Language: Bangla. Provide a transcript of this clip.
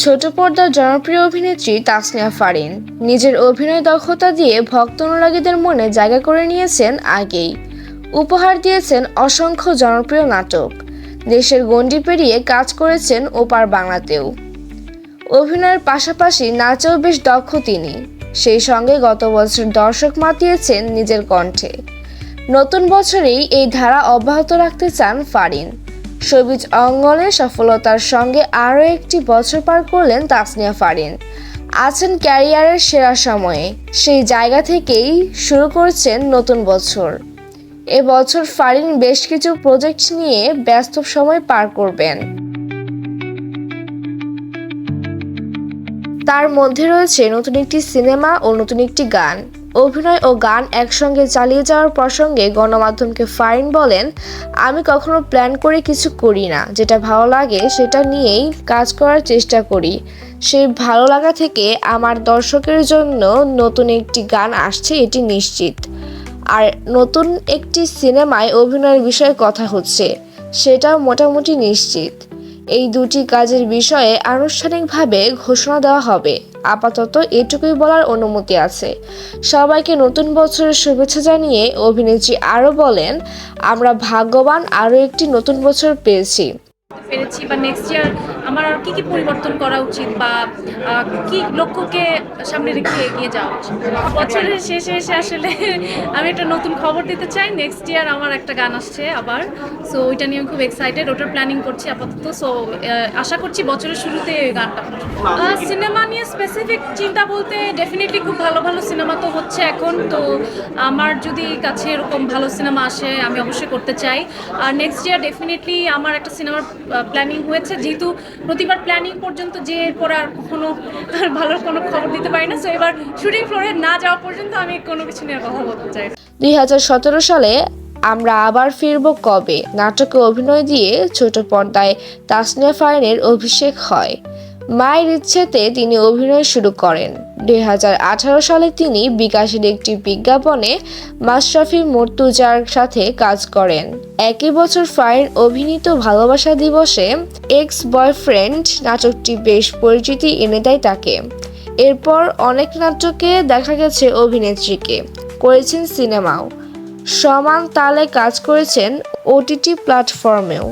ছোট পর্দার জনপ্রিয় অভিনেত্রী তাসনিয়া ফারিন নিজের অভিনয় দক্ষতা দিয়ে ভক্ত অনুরাগীদের মনে জায়গা করে নিয়েছেন আগেই। উপহার দিয়েছেন অসংখ্য জনপ্রিয় নাটক, দেশের গণ্ডি পেরিয়ে কাজ করেছেন ওপার বাংলাতেও। অভিনয়ের পাশাপাশি নাচেও বেশ দক্ষ তিনি। সেই সঙ্গে গত বছর দর্শক মাতিয়েছেন নিজের কণ্ঠে। নতুন বছরেই এই ধারা অব্যাহত রাখতে চান ফারিন। শোবিজ অঙ্গনে সফলতার সঙ্গে আরও একটি বছর পার করলেন তাসনিয়া ফারিন। আছেন ক্যারিয়ারের সেরা সময়ে, সেই জায়গা থেকেই শুরু করছেন নতুন বছর। এবছর ফারিন বেশ কিছু প্রজেক্ট নিয়ে ব্যস্ত সময় পার করবেন। তার মধ্যে রয়েছে নতুন একটি সিনেমা ও নতুন একটি গান। অভিনয় ও গান একসঙ্গে চালিয়ে যাওয়ার প্রসঙ্গে গণমাধ্যমকে ফারিন বলেন, আমি কখনো প্ল্যান করে কিছু করি না, যেটা ভালো লাগে সেটা নিয়েই কাজ করার চেষ্টা করি। সেই ভালো লাগা থেকে আমার দর্শকের জন্য নতুন একটি গান আসছে, এটি নিশ্চিত। আর নতুন একটি সিনেমায় অভিনয়ের বিষয়ে কথা হচ্ছে, সেটাও মোটামুটি নিশ্চিত। এই দুটি কাজের বিষয়ে আনুষ্ঠানিকভাবে ঘোষণা দেওয়া হবে। আপাতত এটুকুই বলার অনুমতি আছে। সবাইকে নতুন বছরের শুভেচ্ছা জানিয়ে অভিনেত্রী আরও বলেন, আমরা ভাগ্যবান আরও একটি নতুন বছর পেয়েছি। বা নেক্সট ইয়ার আমার আর কি পরিবর্তন করা উচিত বা কি লক্ষ্যকে সামনে রেখে এগিয়ে যাওয়া উচিত। বছরের শেষে এসে আসলে আমি একটা নতুন খবর দিতে চাই। নেক্সট ইয়ার আমার একটা গান আসছে আবার, সো ওইটা নিয়ে আমি খুব এক্সাইটেড। ওটার প্ল্যানিং করছি আপাতত। সো আশা করছি বছরের শুরুতে এই গানটা। সিনেমা নিয়ে স্পেসিফিক চিন্তা বলতে ডেফিনেটলি খুব ভালো ভালো সিনেমা তো হচ্ছে এখন। তো আমার যদি কাছে এরকম ভালো সিনেমা আসে আমি অবশ্যই করতে চাই। আর নেক্সট ইয়ার ডেফিনেটলি আমার একটা সিনেমার প্ল্যানিং হয়েছে, যেহেতু প্রতিবার প্ল্যানিং পর্যন্ত যে এরপর আর কখনো ভালো কোনো খবর দিতে পারি না। সো এবার শুটিং ফ্লোরে না যাওয়া পর্যন্ত আমি কোনো কিছু নিয়ে কথা বলতে চাই। 2017 সালে আমরা আবার ফিরব কবে নাটকে অভিনয় দিয়ে ছোট পর্দায় তাসনিয়া ফারিনের অভিষেক হয়। মায়ের ইচ্ছেতে তিনি অভিনয় শুরু করেন। 2018 সালে তিনি বিকাশের একটি বিজ্ঞাপনে মাশরাফি মুর্তজার সাথে কাজ করেন। একই বছর ফারিন অভিনীত ভালোবাসা দিবসে এক্স বয়ফ্রেন্ড নাটকটি বেশ পরিচিতি এনে দেয় তাকে। এরপর অনেক নাটকে দেখা গেছে অভিনেত্রীকে, করেছেন সিনেমাও, সমান তালে কাজ করেছেন ওটিটি প্ল্যাটফর্মেও।